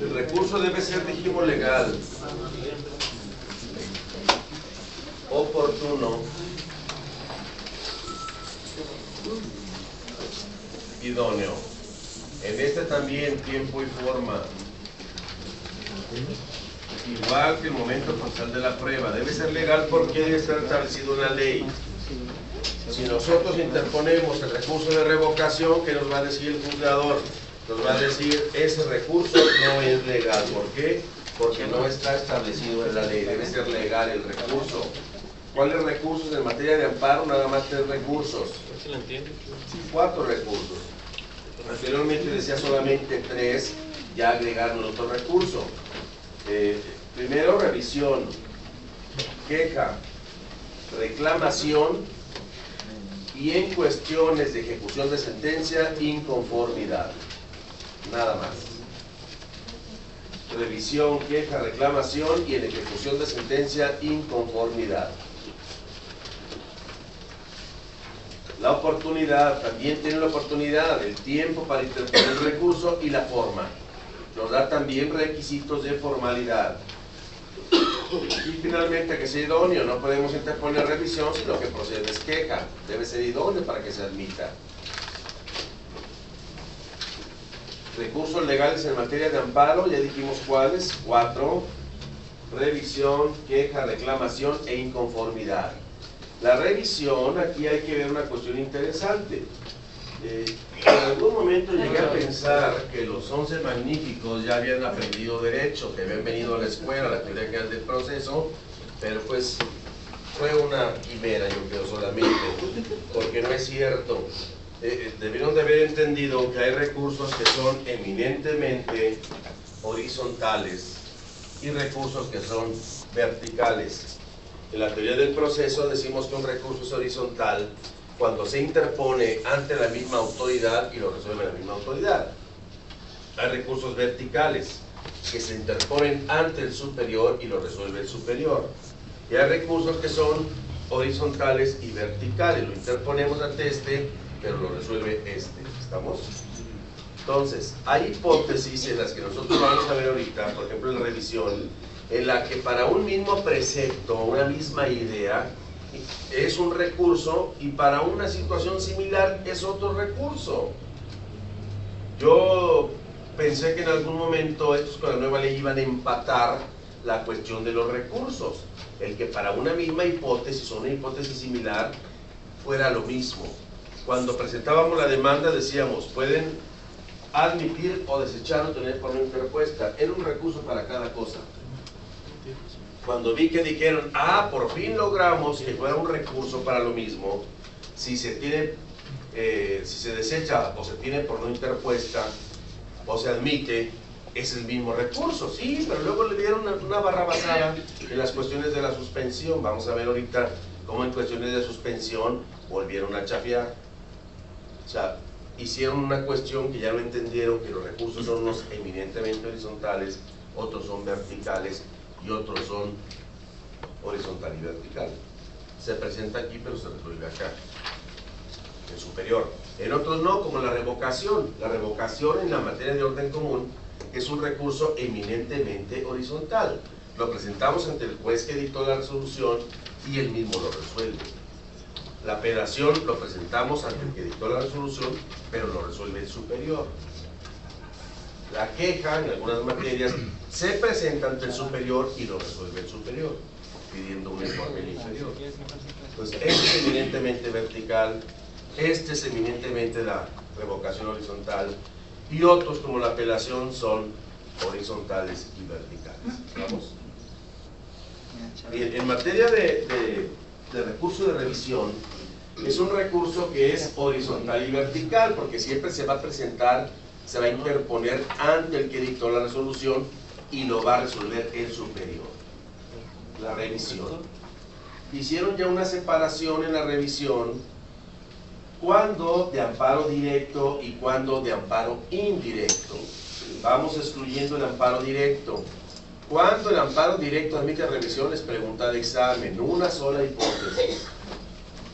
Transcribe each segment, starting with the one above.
El recurso debe ser, dijimos, legal, oportuno, idóneo. En este también tiempo y forma, igual que el momento procesal de la prueba, debe ser legal porque debe estar establecido en la ley. Si nosotros interponemos el recurso de revocación, ¿qué nos va a decir el juzgador? Nos va a decir, ese recurso no es legal. ¿Por qué? Porque no está establecido en la ley. Debe ser legal el recurso. ¿Cuáles recursos en materia de amparo? Nada más 3 recursos. 4 recursos. Anteriormente decía solamente 3, ya agregaron otro recurso. Primero, revisión, queja, reclamación y en cuestiones de ejecución de sentencia, inconformidad. Nada más. Revisión, queja, reclamación y en ejecución de sentencia, inconformidad. La oportunidad, también tiene la oportunidad, el tiempo para interponer el recurso y la forma. Nos da también requisitos de formalidad. Y finalmente que sea idóneo, no podemos interponer revisión, sino que procede es queja. Debe ser idóneo para que se admita. Recursos legales en materia de amparo, ya dijimos cuáles, 4. Revisión, queja, reclamación e inconformidad. La revisión, aquí hay que ver una cuestión interesante. En algún momento llegué a pensar que los 11 magníficos ya habían aprendido derecho, que habían venido a la escuela, a la teoría general del proceso, pero pues fue una quimera, yo creo, solamente, porque no es cierto. Debieron de haber entendido que hay recursos que son eminentemente horizontales y recursos que son verticales. En la teoría del proceso decimos que un recurso es horizontal cuando se interpone ante la misma autoridad y lo resuelve la misma autoridad. Hay recursos verticales que se interponen ante el superior y lo resuelve el superior. Y hay recursos que son horizontales y verticales. Lo interponemos ante este, pero lo resuelve este. ¿Estamos? Entonces, hay hipótesis en las que nosotros vamos a ver ahorita, por ejemplo en la revisión, en la que para un mismo precepto, una misma idea, es un recurso y para una situación similar es otro recurso. Yo pensé que en algún momento estos con la nueva ley iban a empatar la cuestión de los recursos, el que para una misma hipótesis o una hipótesis similar fuera lo mismo. Cuando presentábamos la demanda decíamos, pueden admitir o desechar o tener por no interpuesta, era un recurso para cada cosa. Cuando vi que dijeron, por fin logramos que fuera un recurso para lo mismo, si se tiene, si se desecha o se tiene por no interpuesta o se admite, es el mismo recurso, sí, pero luego le dieron una barra basada en las cuestiones de la suspensión. Vamos a ver ahorita cómo en cuestiones de suspensión volvieron a chafiar. O sea, hicieron una cuestión que ya no entendieron, que los recursos son unos eminentemente horizontales, otros son verticales y otros son horizontal y vertical. Se presenta aquí pero se resuelve acá, en superior. En otros no, como la revocación. La revocación en la materia de orden común es un recurso eminentemente horizontal. Lo presentamos ante el juez que dictó la resolución y él mismo lo resuelve. La apelación lo presentamos ante el que dictó la resolución, pero lo resuelve el superior. La queja, en algunas materias, se presenta ante el superior y lo resuelve el superior, pidiendo un informe al inferior. Entonces, este es eminentemente vertical, este es eminentemente la revocación horizontal, y otros, como la apelación, son horizontales y verticales. ¿Vamos? Bien, en materia de recurso de revisión, es un recurso que es horizontal y vertical, porque siempre se va a presentar, se va a interponer ante el que dictó la resolución y lo va a resolver el superior. La revisión. Hicieron ya una separación en la revisión, cuando de amparo directo y cuando de amparo indirecto. Vamos excluyendo el amparo directo. ¿Cuándo el amparo directo admite revisión? Es pregunta de examen, una sola hipótesis.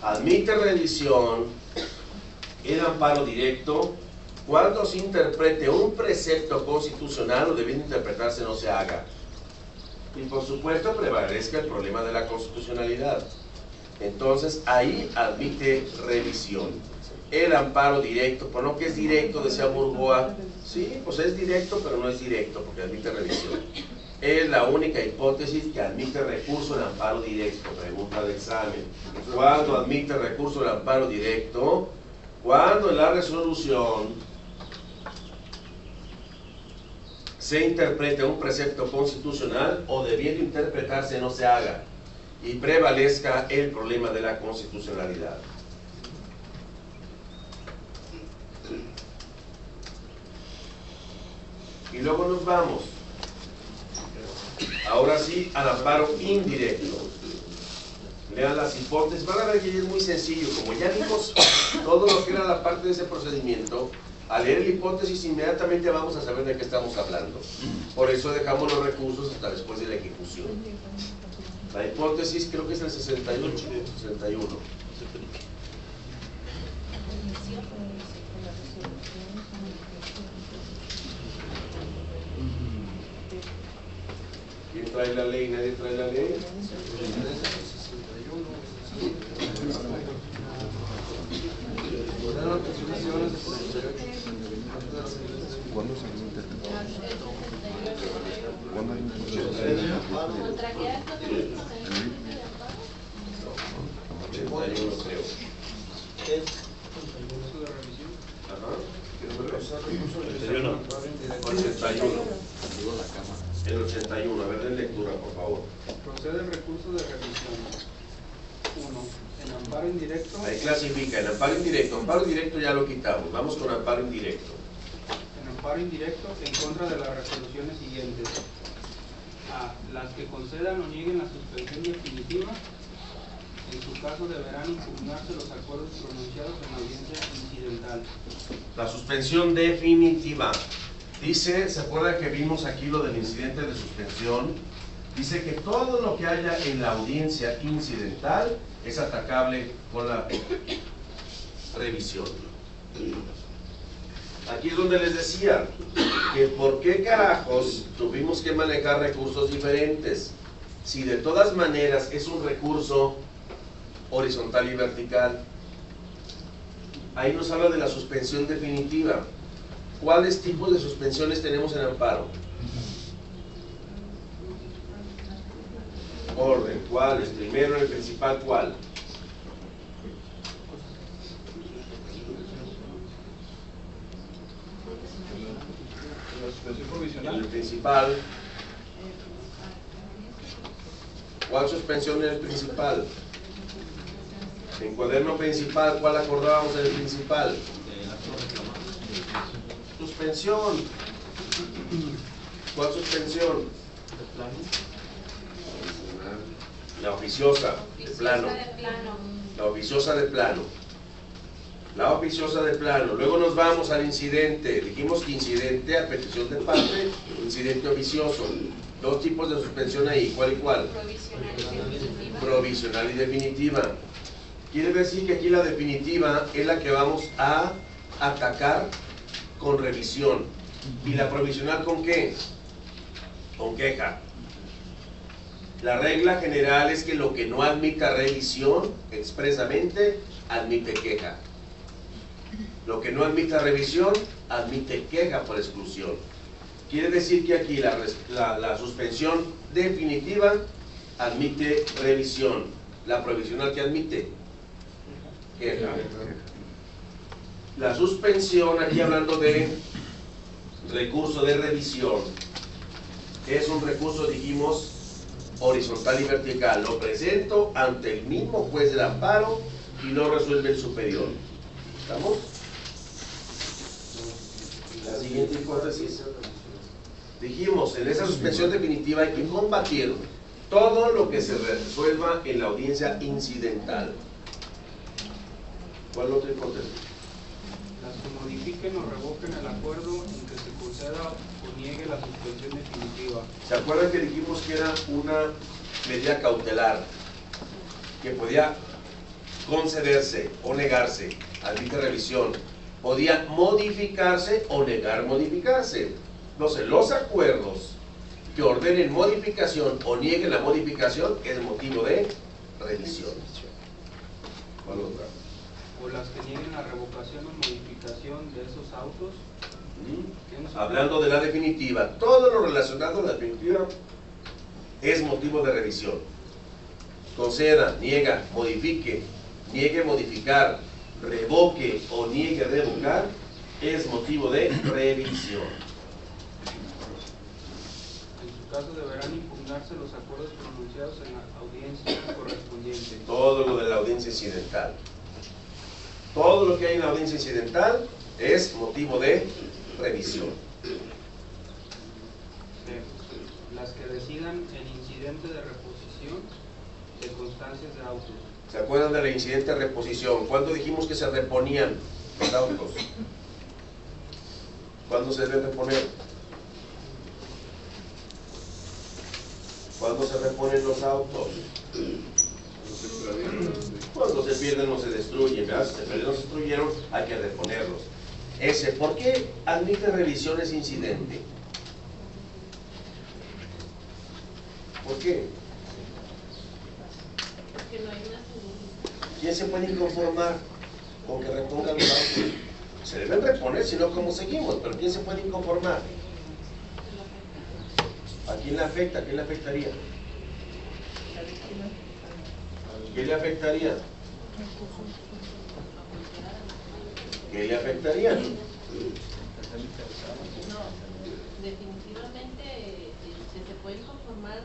Admite revisión el amparo directo Cuando se interprete un precepto constitucional o debiendo interpretarse no se haga. Y por supuesto prevalezca el problema de la constitucionalidad. Entonces ahí admite revisión. El amparo directo, por lo que es directo, decía Burgoa, sí, pues es directo, pero no es directo, porque admite revisión. Es la única hipótesis que admite recurso al amparo directo. Pregunta de examen. ¿Cuándo admite recurso al amparo directo? Cuando en la resolución se interprete un precepto constitucional o debiendo interpretarse no se haga y prevalezca el problema de la constitucionalidad. Y luego nos vamos, ahora sí, al amparo indirecto. Lean las hipótesis, van a ver que es muy sencillo, como ya vimos todo lo que era la parte de ese procedimiento. Al leer la hipótesis inmediatamente vamos a saber de qué estamos hablando. Por eso dejamos los recursos hasta después de la ejecución. La hipótesis creo que es el 68, 61. ¿Quién trae la ley? ¿Nadie trae la ley? ¿Cuándo se interpretó? ¿Cuándo hay ¿Contra qué acto de 81 creo. Ajá. 81. El 81, a ver en lectura, por favor. Procede el recurso de revisión. 1. En amparo indirecto. Ahí clasifica, en amparo indirecto. Amparo directo ya lo quitamos. Vamos con amparo indirecto. En amparo indirecto en contra de las resoluciones siguientes. A. Las que concedan o nieguen la suspensión definitiva. En su caso deberán impugnarse los acuerdos pronunciados en la audiencia incidental. La suspensión definitiva. Dice, ¿se acuerda que vimos aquí lo del incidente de suspensión? Dice que todo lo que haya en la audiencia incidental es atacable con la revisión. Aquí es donde les decía que por qué carajos tuvimos que manejar recursos diferentes, si de todas maneras es un recurso horizontal y vertical. Ahí nos habla de la suspensión definitiva. ¿Cuáles tipos de suspensiones tenemos en amparo? Orden, ¿cuáles? Primero en el principal, ¿cuál? En el principal. ¿Cuál suspensión en el principal? En cuaderno principal, ¿cuál acordábamos en el principal? Suspensión. ¿Cuál suspensión? La oficiosa de plano. La oficiosa de plano. La oficiosa de plano. Luego nos vamos al incidente. Dijimos que incidente a petición de parte, incidente oficioso. Dos tipos de suspensión ahí. ¿Cuál y cuál? Provisional y definitiva. Provisional y definitiva. Quiere decir que aquí la definitiva es la que vamos a atacar con revisión. ¿Y la provisional con qué? Con queja. La regla general es que lo que no admita revisión expresamente admite queja. Lo que no admita revisión admite queja por exclusión. Quiere decir que aquí la suspensión definitiva admite revisión. La provisional que admite queja. La suspensión, aquí hablando de recurso de revisión, es un recurso, dijimos, horizontal y vertical. Lo presento ante el mismo juez del amparo y lo resuelve el superior. ¿Estamos? La siguiente hipótesis. Dijimos, en esa suspensión definitiva hay que combatir todo lo que se resuelva en la audiencia incidental. ¿Cuál otra hipótesis? Las que modifiquen o revoquen el acuerdo en que se conceda o niegue la suspensión definitiva. ¿Se acuerdan que dijimos que era una medida cautelar que podía concederse o negarse, admite revisión, Podía modificarse o negar modificarse. Entonces, los acuerdos que ordenen modificación o nieguen la modificación es motivo de revisión. ¿Cuál otra? O las que nieguen la revocación o modificación de esos autos. Hablando de la definitiva, todo lo relacionado a la definitiva es motivo de revisión. Conceda, niega, modifique, niegue modificar, revoque o niegue revocar es motivo de revisión. En su caso deberán impugnarse los acuerdos pronunciados en la audiencia correspondiente. Todo lo de la audiencia incidental. Todo lo que hay en la audiencia incidental es motivo de revisión. Las que decidan el incidente de reposición de constancias de autos. ¿Se acuerdan del incidente de reposición? ¿Cuándo dijimos que se reponían los autos? ¿Cuándo se deben reponer? ¿Cuándo se reponen los autos? Cuando se pierden o se destruyen, ¿verdad? Si se perdieron o se destruyeron, hay que reponerlos. ¿Por qué admite revisiones incidente? ¿Por qué? Porque no hay una segunda. ¿Quién se puede inconformar con que repongan los autos? Se deben reponer, si no, ¿cómo seguimos? Pero ¿quién se puede inconformar? ¿A quién le afecta? ¿A quién le afectaría? ¿Qué le afectaría? ¿Qué le afectaría? No, definitivamente se puede conformar,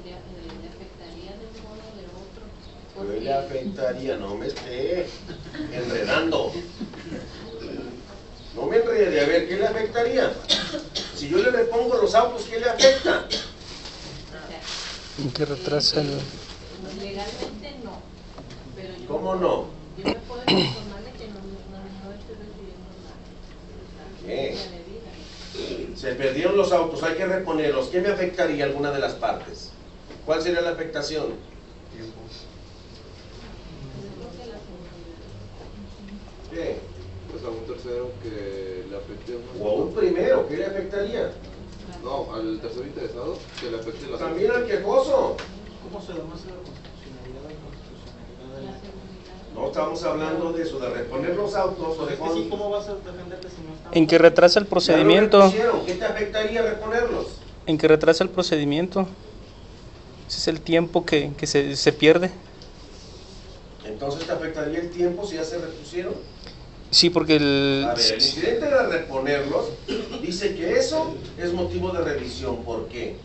le afectaría de un modo o de otro. ¿Qué le afectaría? No me esté enredando. No me enrede. A ver, ¿qué le afectaría? Si yo le repongo los autos, ¿qué le afecta? ¿En qué retrasa el...? Legalmente no. Pero yo ¿Cómo no? Yo me puedo conformar de que no estoy recibiendo nada. ¿Qué? Se perdieron los autos, hay que reponerlos. ¿Qué me afectaría alguna de las partes? ¿Cuál sería la afectación? ¿Qué? Pues a un tercero que le afecte O a un primero, ¿qué le afectaría? No, al tercero interesado que le afecte la También al quejoso. ¿Cómo se demuestra la constitucionalidad o inconstitucionalidad de la ley? No estamos hablando de eso, de reponer los autos o de... Es que sí, ¿cómo vas a defenderte si no estamos? En que retrasa el procedimiento. Ya lo repusieron. ¿Qué te afectaría reponerlos? En que retrasa el procedimiento. Ese es el tiempo que se pierde. Entonces te afectaría el tiempo si ya se repusieron. Sí, porque el... A ver, el incidente de reponerlos dice que eso es motivo de revisión. ¿Por qué?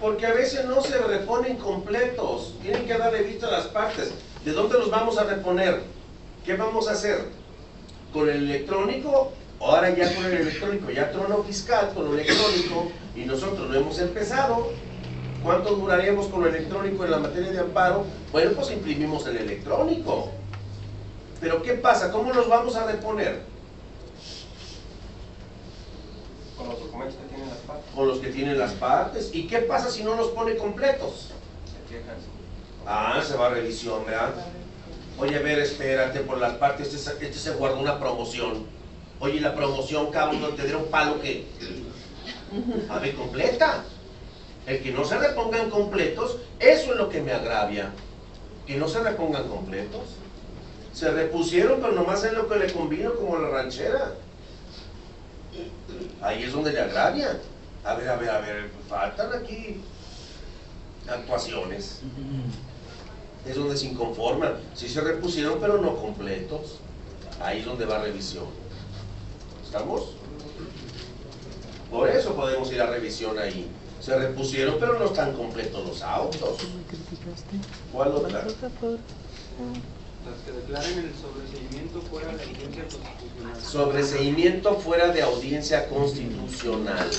Porque a veces no se reponen completos. Tienen que darle vista a las partes. ¿De dónde los vamos a reponer? ¿Qué vamos a hacer? ¿Con el electrónico? Ahora ya con el electrónico, ya trono fiscal con el electrónico y nosotros no hemos empezado. ¿Cuánto duraríamos con lo electrónico en la materia de amparo? Bueno, pues imprimimos el electrónico. Pero ¿qué pasa? ¿Cómo los vamos a reponer? Con los documentos que tienen las partes. Con los que tienen las partes. ¿Y qué pasa si no los pone completos? Se quejan. Ah, se va a revisión, ¿verdad? Oye, a ver, espérate, por las partes, este se guardó una promoción. Oye, la promoción, cabrón, ¿no te dieron palo qué? A ver, completa. El que no se repongan completos, eso es lo que me agravia. Que no se repongan completos. Se repusieron, pero nomás es lo que le convino, como la ranchera. Ahí es donde le agravia. A ver, faltan aquí actuaciones. Es donde se inconforman. Sí se repusieron, pero no completos. Ahí es donde va revisión. ¿Estamos? Por eso podemos ir a revisión ahí. Se repusieron, pero no están completos los autos. ¿Cuál otra? Las que declaren el sobreseimiento fuera de la audiencia constitucional. Sobreseimiento fuera de audiencia constitucional.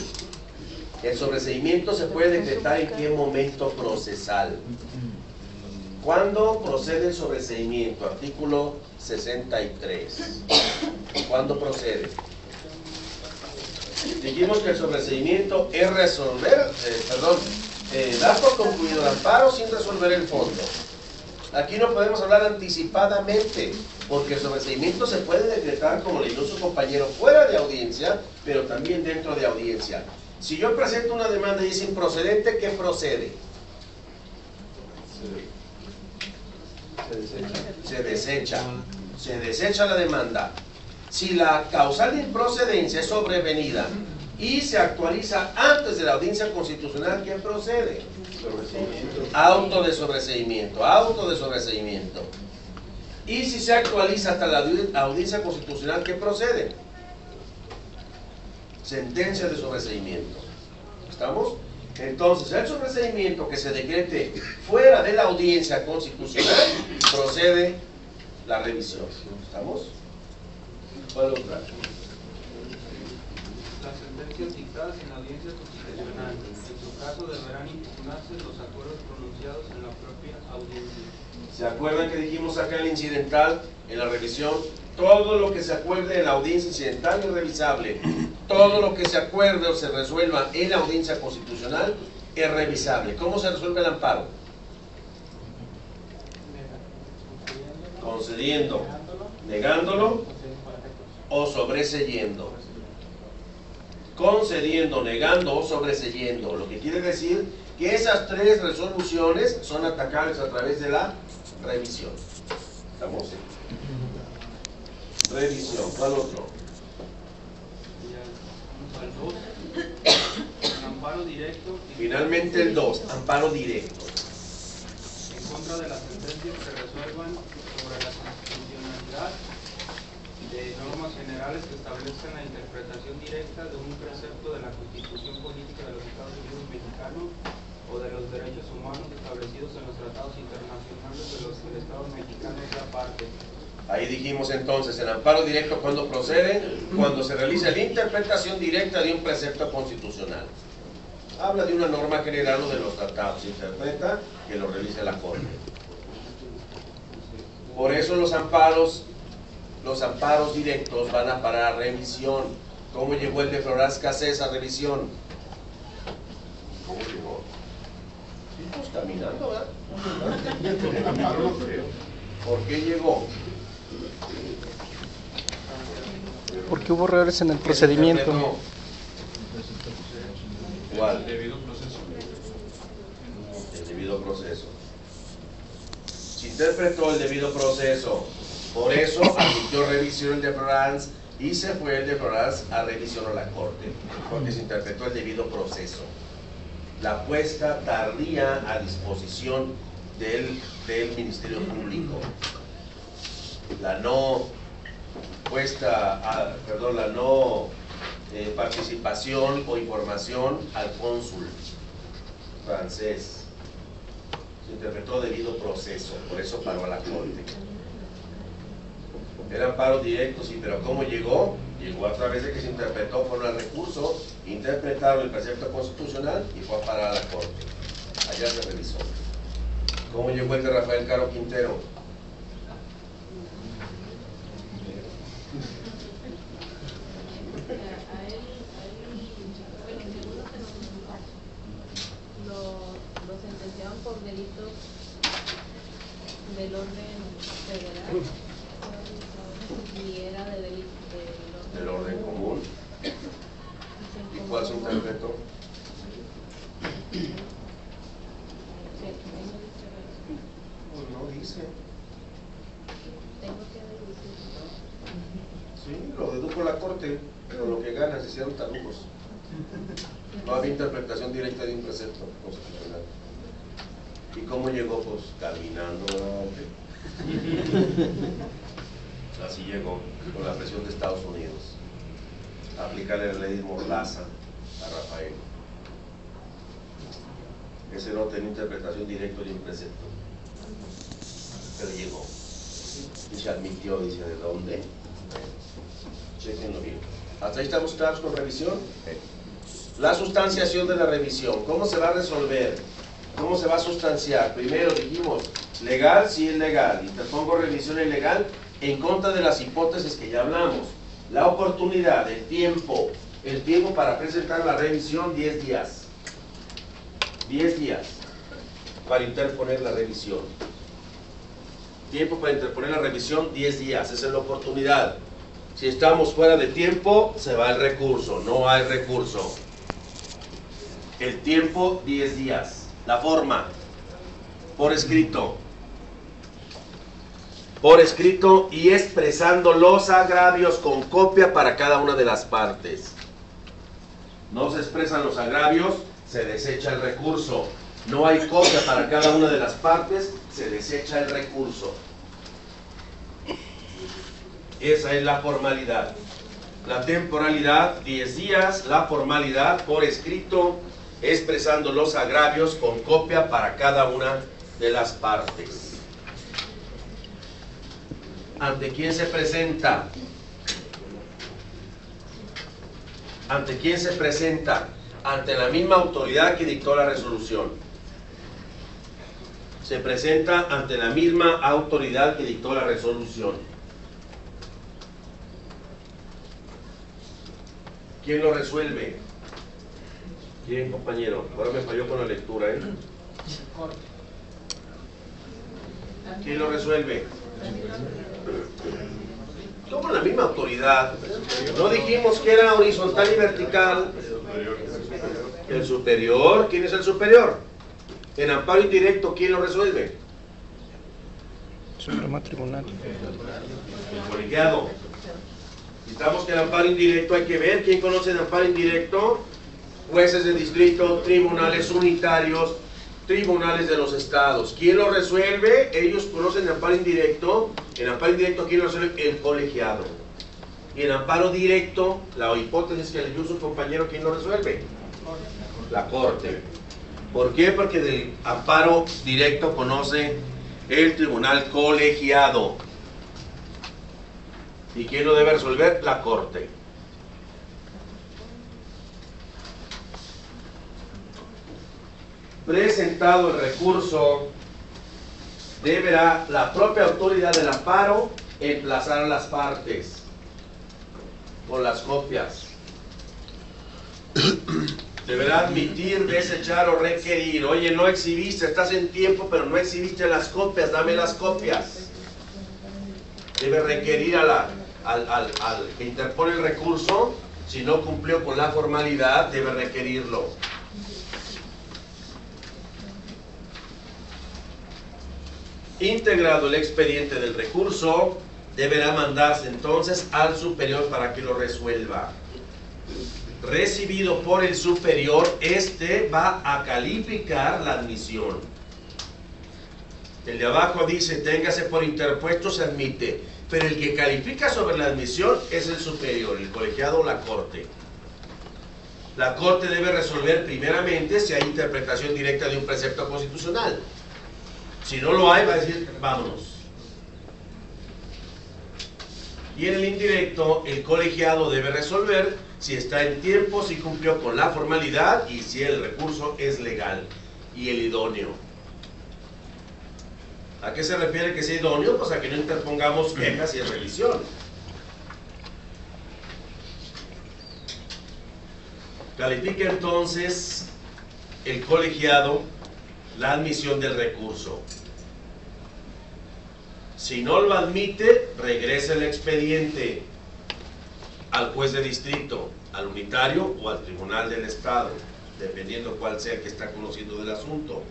El sobreseimiento se puede decretar en qué momento procesal. ¿Cuándo procede el sobreseimiento? Artículo 63. ¿Cuándo procede? Dijimos que el sobreseimiento es resolver, dar por concluido el amparo sin resolver el fondo. Aquí no podemos hablar anticipadamente, porque el sobreseimiento se puede decretar, como le dijo su compañero, fuera de audiencia, pero también dentro de audiencia. Si yo presento una demanda y es improcedente, ¿qué procede? Se desecha la demanda. Si la causal de improcedencia es sobrevenida y se actualiza antes de la audiencia constitucional, ¿qué procede? Auto de sobreseimiento. Y si se actualiza hasta la audiencia constitucional, ¿qué procede? Sentencia de sobreseimiento. ¿Estamos? Entonces, el sobreseimiento que se decrete fuera de la audiencia constitucional, procede la revisión. ¿Estamos? ¿Cuál otra? Las sentencias dictadas en la audiencia constitucional, en su caso deberán impugnarse los acuerdos pronunciados en la propia audiencia. ¿Se acuerdan que dijimos acá en el incidental, en la revisión? Todo lo que se acuerde en la audiencia incidental es revisable. Todo lo que se acuerde o se resuelva en la audiencia constitucional es revisable. ¿Cómo se resuelve el amparo? Concediendo, negándolo o sobreseyendo. Concediendo, negando o sobreseyendo. Lo que quiere decir que esas tres resoluciones son atacables a través de la revisión. ¿Estamos? Revisión. ¿Cuál otro? Al 2, el amparo directo Finalmente el 2, amparo directo. en contra de las sentencias que resuelvan sobre la constitucionalidad de normas generales que establezcan la interpretación directa de un precepto de la Constitución Política de los Estados Unidos Mexicanos o de los derechos humanos establecidos en los tratados internacionales de los que el Estado mexicano sea parte. Ahí dijimos entonces, el amparo directo, ¿cuándo procede? Cuando se realiza la interpretación directa de un precepto constitucional. Habla de una norma general o de los tratados, se interpreta, que lo realice la Corte. Por eso los amparos directos van a parar a revisión. ¿Cómo llegó el de Floraz Cassés a revisión? ¿Cómo llegó? Sí, pues caminando, ¿verdad? ¿Por qué llegó? Porque hubo errores en el procedimiento. ¿Cuál? El debido proceso. Se interpretó el debido proceso. Por eso admitió revisión el de Floraz y se fue el de Floraz a revisión a la Corte, porque se interpretó el debido proceso. La puesta tardía a disposición del Ministerio Público. La no participación o información al cónsul francés. Se interpretó debido proceso, por eso paró a la Corte. Era amparo directo, sí, pero ¿cómo llegó? Llegó a través de que se interpretó por el recurso, interpretaron el precepto constitucional y fue a parar a la Corte. Allá se revisó. ¿Cómo llegó el de Rafael Caro Quintero? Lo sentenciaban por delitos del orden federal y era de delitos Del orden común. ¿Y cuál se interpretó? Pues no dice. Tengo que deducir. Sí, lo dedujo la Corte, pero lo que gana se hicieron tarugos. No había interpretación directa de un precepto constitucional. ¿Y cómo llegó? Pues caminando. Así llegó, con la presión de Estados Unidos. Aplicarle la ley de Mordaza a Rafael. Ese no tenía interpretación directa de un precepto. Pero llegó. Y se admitió, dice, ¿de dónde? Chequenlo bien. ¿Hasta ahí estamos claros con revisión? La sustanciación de la revisión, ¿cómo se va a resolver? ¿Cómo se va a sustanciar? Primero dijimos, legal, sí es legal. Interpongo revisión ilegal en contra de las hipótesis que ya hablamos. La oportunidad, el tiempo para presentar la revisión, 10 días. 10 días para interponer la revisión. Tiempo para interponer la revisión, 10 días, esa es la oportunidad. Si estamos fuera de tiempo, se va el recurso, no hay recurso. El tiempo, 10 días. La forma, por escrito. Por escrito y expresando los agravios con copia para cada una de las partes. No se expresan los agravios, se desecha el recurso. No hay copia para cada una de las partes, se desecha el recurso. Esa es la formalidad. La temporalidad, 10 días. La formalidad, por escrito, expresando los agravios con copia para cada una de las partes. ¿Ante quién se presenta? ¿Ante quién se presenta? Ante la misma autoridad que dictó la resolución. Se presenta ante la misma autoridad que dictó la resolución. ¿Quién lo resuelve? ¿Quién, compañero? Ahora me falló con la lectura, ¿eh? ¿Quién lo resuelve? ¿Cómo la misma autoridad? ¿No dijimos que era horizontal y vertical? El superior. ¿Quién es el superior? En amparo indirecto, ¿quién lo resuelve? Supremo Tribunal. El colegiado. Necesitamos que el amparo indirecto, hay que ver quién conoce el amparo indirecto. Jueces de distrito, tribunales unitarios, tribunales de los estados. ¿Quién lo resuelve? Ellos conocen el amparo indirecto. En amparo indirecto, ¿quién lo resuelve? El colegiado. Y en amparo directo, la hipótesis que leyó su compañero, ¿quién lo resuelve? La Corte. ¿Por qué? Porque del amparo directo conoce el tribunal colegiado. ¿Y quién lo debe resolver? La Corte. Presentado el recurso, deberá la propia autoridad del amparo emplazar a las partes con las copias. Deberá admitir, desechar o requerir. Oye, no exhibiste, estás en tiempo, pero no exhibiste las copias, dame las copias. Debe requerir al que interpone el recurso, si no cumplió con la formalidad, debe requerirlo. Integrado el expediente del recurso, deberá mandarse entonces al superior para que lo resuelva. Recibido por el superior, este va a calificar la admisión. El de abajo dice, téngase por interpuesto, se admite. Pero el que califica sobre la admisión es el superior, el colegiado o la Corte. La Corte debe resolver primeramente si hay interpretación directa de un precepto constitucional. Si no lo hay, va a decir, vámonos. Y en el indirecto, el colegiado debe resolver si está en tiempo, si cumplió con la formalidad y si el recurso es legal y el idóneo. ¿A qué se refiere que sea idóneo? Pues a que no interpongamos quejas y revisión. Califica entonces el colegiado la admisión del recurso. Si no lo admite, regresa el expediente al juez de distrito, al unitario o al tribunal del estado, dependiendo cuál sea el que está conociendo del asunto.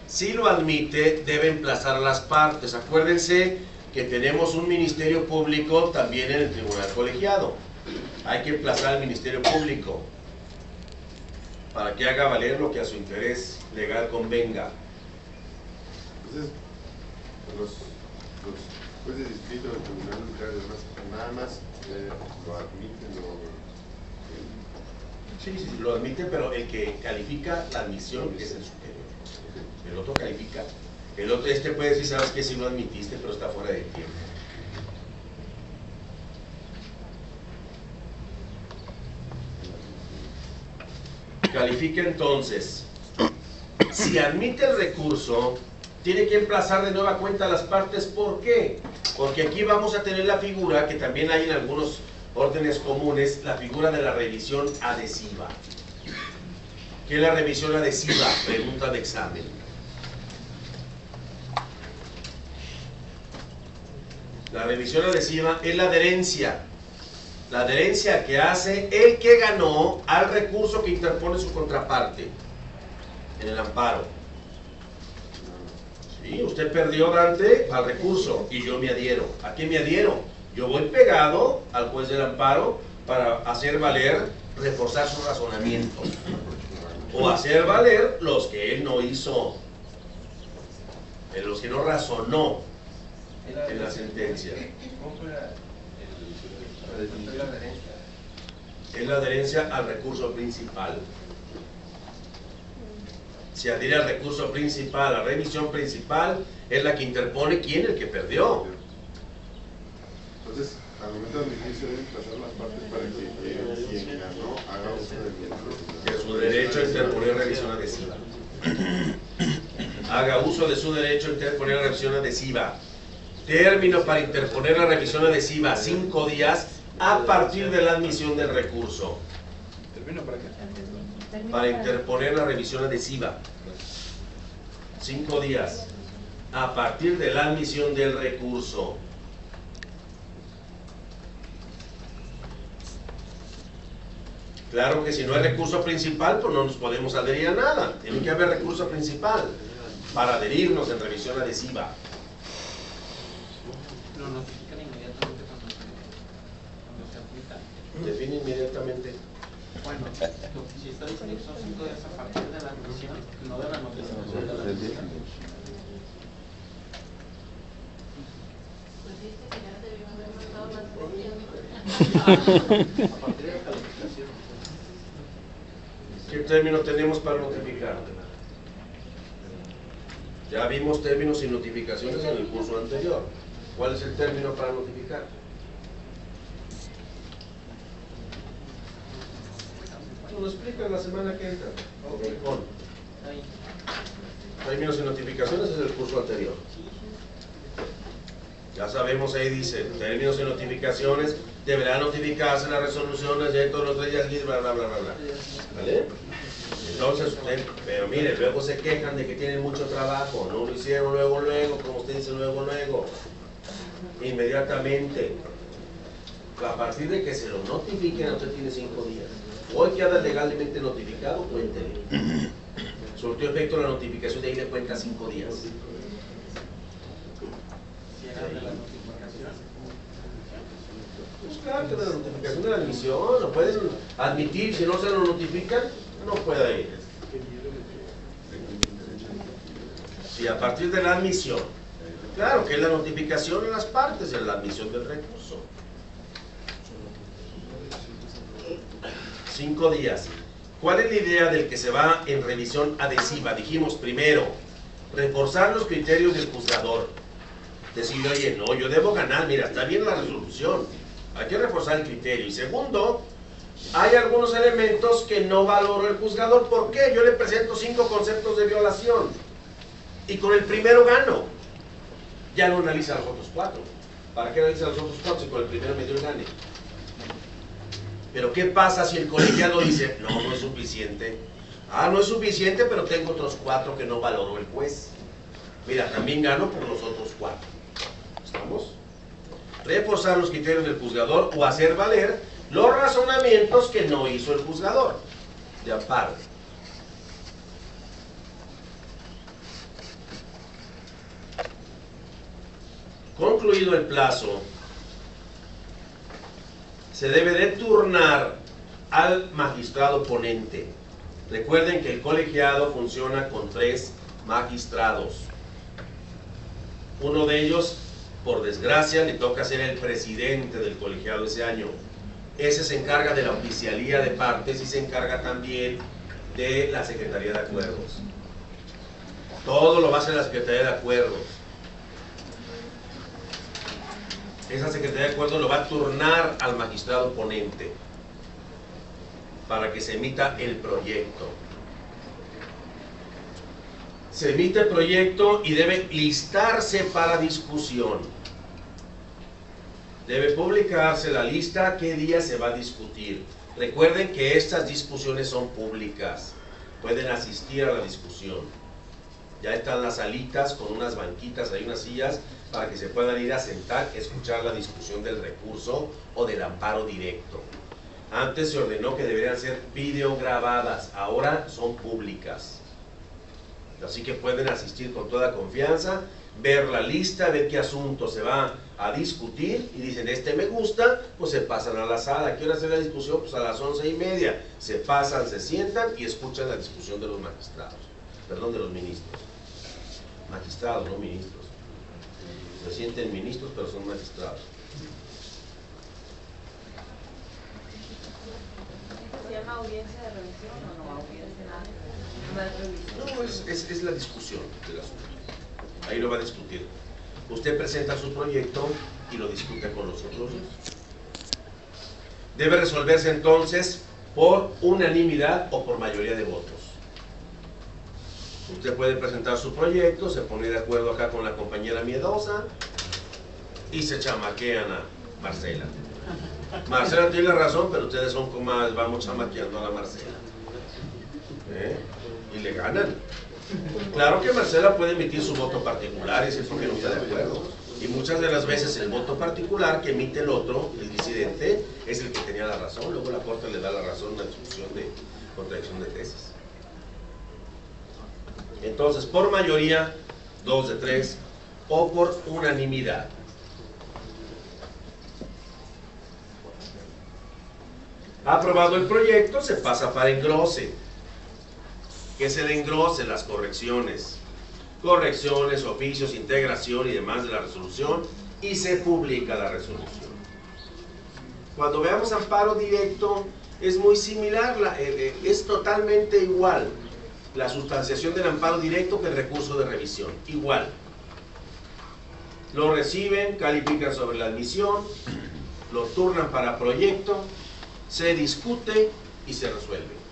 Si lo admite, debe emplazar a las partes. Acuérdense que tenemos un ministerio público también en el tribunal colegiado. Hay que emplazar al ministerio público para que haga valer lo que a su interés legal convenga. Entonces, los jueces de distrito del tribunal unitario nada más lo admiten Sí, lo admiten, pero el que califica la admisión es el superior. El otro califica. El otro, puede decir, sabes que si lo admitiste, pero está fuera de tiempo. Califica entonces. Si admite el recurso, tiene que emplazar de nueva cuenta a las partes. ¿Por qué? Porque aquí vamos a tener la figura que también hay en algunos órdenes comunes, la figura de la revisión adhesiva. ¿Qué es la revisión adhesiva? Pregunta de examen. La revisión adhesiva es la adherencia. La adherencia que hace el que ganó al recurso que interpone su contraparte en el amparo. Sí, usted perdió, Dante, al recurso y yo me adhiero. ¿A qué me adhiero? Yo voy pegado al juez del amparo para hacer valer, reforzar su razonamiento. O hacer valer los que él no hizo, los que no razonó en la sentencia. ¿Cómo fue la adherencia? Es la adherencia al recurso principal. Se adhiere al recurso principal, la revisión principal es la que interpone quién, el que perdió. Entonces, al momento de admitir se deben trazar las partes para que quien ganó haga uso De su derecho a interponer revisión adhesiva. Haga uso de su derecho a interponer revisión adhesiva. Término para interponer la revisión adhesiva, 5 días a partir de la admisión del recurso. ¿Termino para qué? Para interponer la revisión adhesiva, 5 días a partir de la admisión del recurso. Claro que si no hay recurso principal, pues no nos podemos adherir a nada. Tiene que haber recurso principal para adherirnos en revisión adhesiva. Lo notifican inmediatamente cuando se aplica. Define inmediatamente. Bueno, si está diciendo que son 5 días a partir de la admisión, no de la notificación de la admisión. Pues dice que ya debió haber mandado las A partir de la calificación. ¿Qué término tenemos para notificar? Ya vimos términos y notificaciones en el curso anterior. ¿Cuál es el término para notificar? Nos lo explican la semana que entra. Con términos y notificaciones es el curso anterior. Ya sabemos, ahí dice, términos y notificaciones, deberán notificarse las resoluciones de todos los 3 días, bla, bla, bla, bla, bla. ¿Vale? Entonces, usted, pero mire, luego se quejan de que tienen mucho trabajo, no lo hicieron luego, como usted dice, luego, inmediatamente. A partir de que se lo notifiquen, usted tiene 5 días. Hoy queda legalmente notificado, cuéntele. Surtió efecto la notificación, de ahí le cuenta 5 días. Si era de la notificación. Pues claro que de la notificación de la admisión, lo pueden admitir, si no se lo notifican, no puede ir. Si a partir de la admisión, claro que es la notificación en las partes, en la admisión del recurso. 5 días. ¿Cuál es la idea del que se va en revisión adhesiva? Dijimos primero, reforzar los criterios del juzgador. Decir, oye, no, yo debo ganar, mira, está bien la resolución, hay que reforzar el criterio. Y segundo, hay algunos elementos que no valoró el juzgador. ¿Por qué? Yo le presento 5 conceptos de violación y con el primero gano. Ya no analiza los otros 4. ¿Para qué analiza los otros 4 si con el primero me dio el gane? Pero ¿qué pasa si el colegiado dice, no, no es suficiente? Ah, no es suficiente, pero tengo otros 4 que no valoró el juez. Mira, también gano por los otros 4. ¿Estamos? Reforzar los criterios del juzgador o hacer valer los razonamientos que no hizo el juzgador de amparo. Concluido el plazo, se debe de turnar al magistrado ponente. Recuerden que el colegiado funciona con 3 magistrados. Uno de ellos, por desgracia, le toca ser el presidente del colegiado ese año. Ese se encarga de la oficialía de partes y se encarga también de la Secretaría de Acuerdos. Todo lo va a hacer la Secretaría de Acuerdos. Esa Secretaría de Acuerdos lo va a turnar al magistrado ponente para que se emita el proyecto. Se emite el proyecto y debe listarse para discusión. Debe publicarse la lista, qué día se va a discutir. Recuerden que estas discusiones son públicas. Pueden asistir a la discusión. Ya están las salitas con unas banquitas, hay unas sillas para que se puedan ir a sentar, escuchar la discusión del recurso o del amparo directo. Antes se ordenó que deberían ser videograbadas, ahora son públicas. Así que pueden asistir con toda confianza, ver la lista, ver qué asunto se va a discutir y dicen, este me gusta, pues se pasan a la sala. ¿A qué hora hacer la discusión? Pues a las 11:30. Se pasan, se sientan y escuchan la discusión de los magistrados, perdón, de los ministros. Magistrados, no ministros. Se sienten ministros, pero son magistrados. ¿Se llama audiencia de revisión o no? Audiencia de revisión. No, es la discusión del asunto. Ahí lo va a discutir. Usted presenta su proyecto y lo discute con los otros. Debe resolverse entonces por unanimidad o por mayoría de votos. Usted puede presentar su proyecto, se pone de acuerdo acá con la compañera miedosa y se chamaquean a Marcela. Marcela tiene la razón, pero ustedes son como vamos chamaqueando a la Marcela. Y le ganan. Claro que Marcela puede emitir su voto particular, es porque no está de acuerdo. Y muchas de las veces el voto particular que emite el otro, el disidente, es el que tenía la razón. Luego la Corte le da la razón en una discusión de contradicción de tesis. Entonces, por mayoría, 2 de 3, o por unanimidad. Aprobado el proyecto, se pasa para engrose. ¿Qué es el engrose? Las correcciones. Correcciones, oficios, integración y demás de la resolución, y se publica la resolución. Cuando veamos amparo directo, es muy similar, es totalmente igual la sustanciación del amparo directo que el recurso de revisión, igual. Lo reciben, califican sobre la admisión, lo turnan para proyecto, se discute y se resuelve.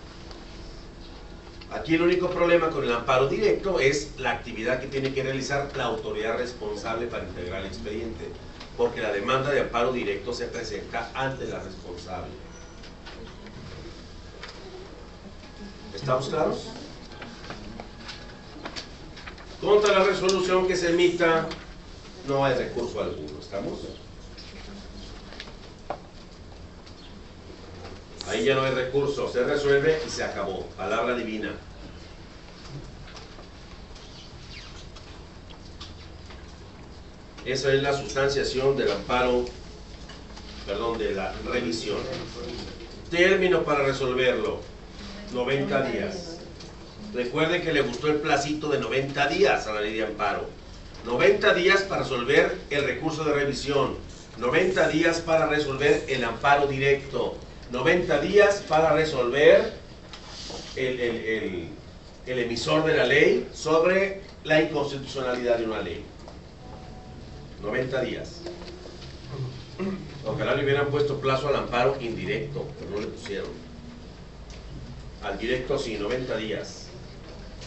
Aquí el único problema con el amparo directo es la actividad que tiene que realizar la autoridad responsable para integrar el expediente, porque la demanda de amparo directo se presenta ante la responsable. ¿Estamos claros? Contra la resolución que se emita no hay recurso alguno, ¿estamos? Ahí ya no hay recurso, se resuelve y se acabó. Palabra divina. Esa es la sustanciación del amparo, perdón, de la revisión. Término para resolverlo, 90 días. Recuerden que le gustó el placito de 90 días a la ley de amparo. 90 días para resolver el recurso de revisión. 90 días para resolver el amparo directo. 90 días para resolver el emisor de la ley sobre la inconstitucionalidad de una ley. 90 días. Ojalá le hubieran puesto plazo al amparo indirecto, pero no le pusieron. Al directo sí, 90 días.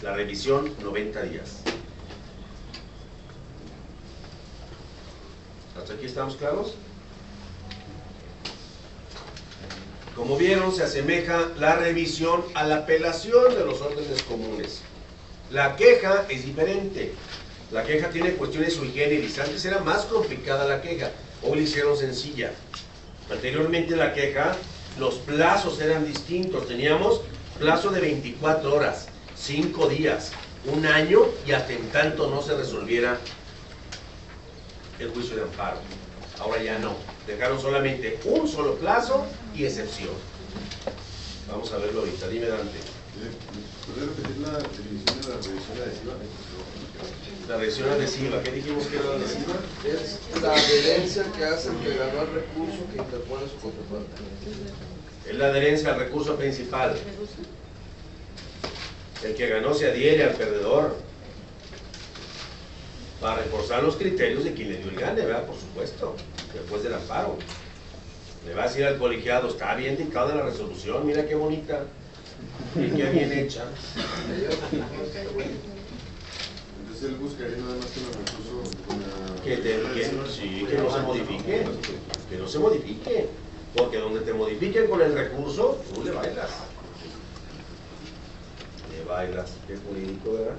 La revisión, 90 días. ¿Hasta aquí estamos claros? Como vieron, se asemeja la revisión a la apelación de los órdenes comunes. La queja es diferente. La queja tiene cuestiones sui generis. Antes era más complicada la queja, hoy la hicieron sencilla. Anteriormente la queja, los plazos eran distintos. Teníamos plazo de 24 horas, 5 días, 1 año y hasta en tanto no se resolviera el juicio de amparo. Ahora ya no. Dejaron solamente un solo plazo y excepción. Vamos a verlo ahorita. Dime, Dante. ¿Puedes repetir la definición de la revisión adhesiva? La revisión adhesiva. ¿Qué dijimos que era la adhesiva? Es la adherencia que hace el que ganó el recurso que interpone su contraparte. Es la adherencia al recurso principal. El que ganó se adhiere al perdedor para reforzar los criterios de quien le dio el gane, ¿verdad? Por supuesto, después del amparo. Le va a decir al colegiado, está bien dictada la resolución, mira qué bonita, y qué bien hecha. Entonces él buscaría nada más que el recurso Que no se modifique, que no se modifique, porque donde te modifiquen con el recurso, tú le bailas. Le bailas, qué jurídico, ¿verdad?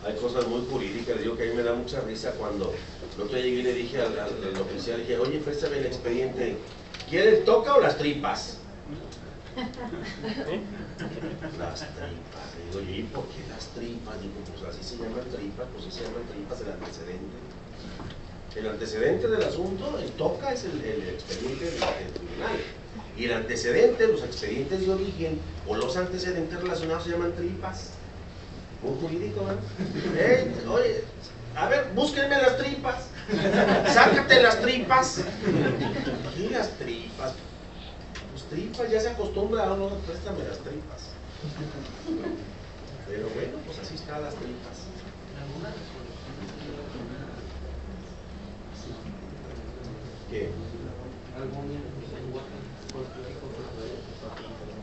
Hay cosas muy jurídicas, le digo que a mí me da mucha risa cuando el otro día llegué y le dije al oficial, le dije, oye, préstame el expediente, ¿quiere el toca o las tripas? Las tripas, le digo, ¿y por qué las tripas? Digo, pues así se llaman tripas, pues sí se llaman tripas el antecedente. El antecedente del asunto, el toca es el expediente del tribunal. Y el antecedente, los expedientes de origen o los antecedentes relacionados se llaman tripas. Muy jurídico, ¿verdad? Oye, a ver, búsquenme las tripas. Sácate las tripas. ¿Qué las tripas? Pues tripas, ya se acostumbra a uno, préstame las tripas. Pero bueno, pues así están las tripas. ¿Qué?